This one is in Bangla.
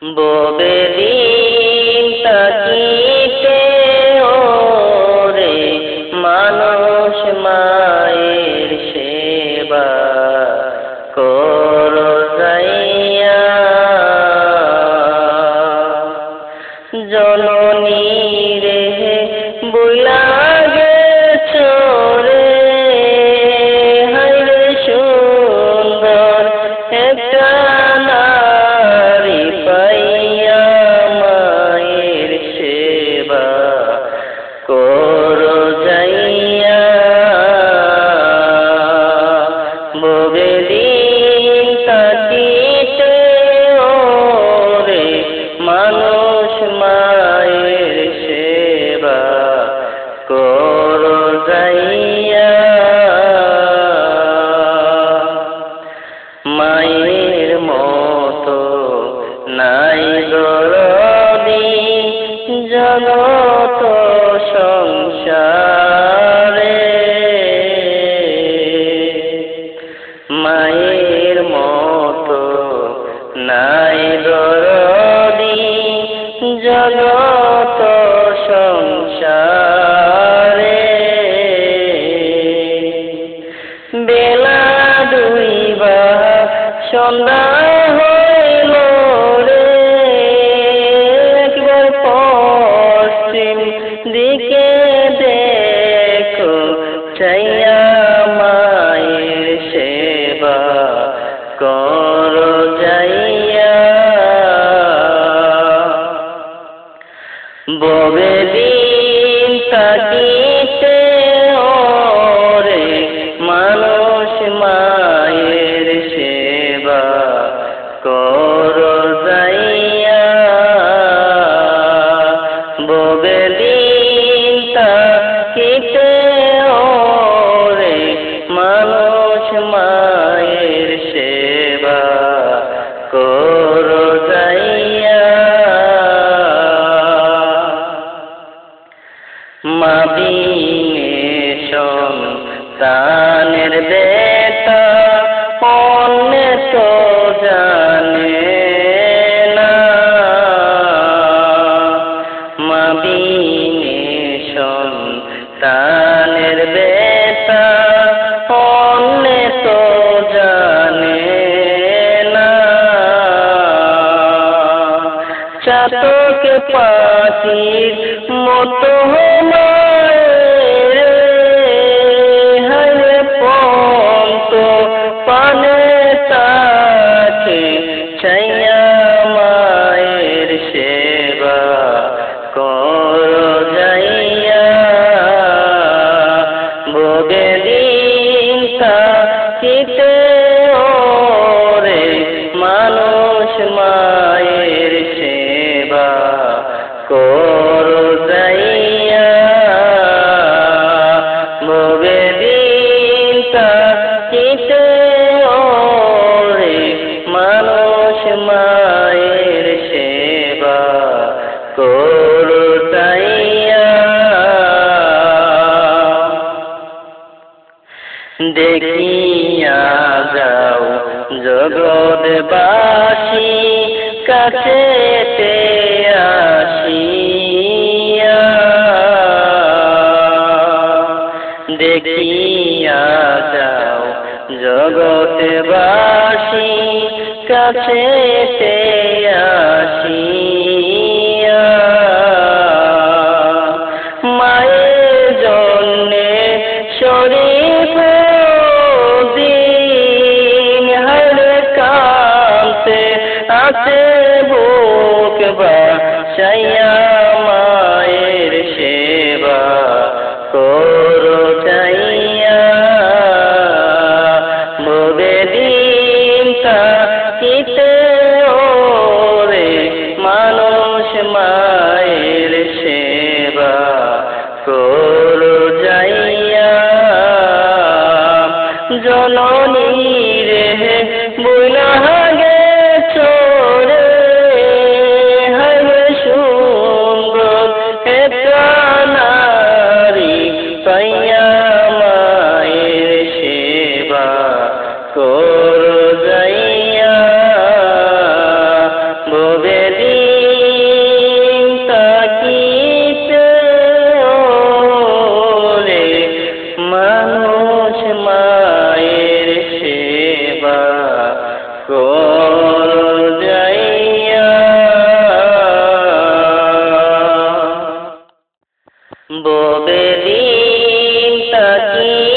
ববে দিন তাকিতে ওরে মানুষ মায়ের সেবা করো যাইয়া, জননী রে বুইলা গেছো রে, হায়রে সুন্দর একটা নারী পাইয়া মায়ের সেবা করো যাইয়া, ববে দিন তাকিতে ওরে মানুষ মায়ের সেবা করো যাইয়া। মায়ের মতো নাই দরদি জগত সংসারে, মায়ের মতো নাই দরদি জগত সংসারে, বেলা দুইবা সন্ধ্যা হইল রে, একবার পশ্চিম দিকে দেখো চাইয়া মায়ের সেবা করো যাইয়া, ববে দিন তাকিতে ওরে মানুষ মায়ের সেবা করো যাইয়া, ববে দিন তাকিতে ওরে মানুষ মায়ের সেবা করো যাইয়া। মা বিনে সন্তানের বেতা অন্য তো জানে না, মা বিনে সন্তানের বেতা অন্য তো জানে না, চাতক পাখির মতো মায়ের হায় পন্ত পানে তাকে চাইয়া মায়ের সেবা করো যাইয়া, ববে দিন তাকিতে ওরে মানুষ মায়ের সেবা করো যাইয়া, ববে দিন তাকিতে ওরে মানুষ মায়ের সেবা করো যাইয়া। দেখিয়া যাও জগৎবাসী কাছেতে আসিয়া, দেখিয়া যাও জগৎবাসী কাছেতে আসিয়া, মায়ের জন্যে শরীফ দিন হরে কান্তে আছে বুক বাসাইয়া, মায়ের সেবা করো যাইয়া, ববে দিন তাকিতে ওরে মানুষ মায়ের সেবা করো যাইয়া, জননী রে বুইলা গেছো রে, হায়রে সুন্দর একটা নারী পাইয়া মায়ের সেবা করো যাইয়া, ববে কবে দিন তাকি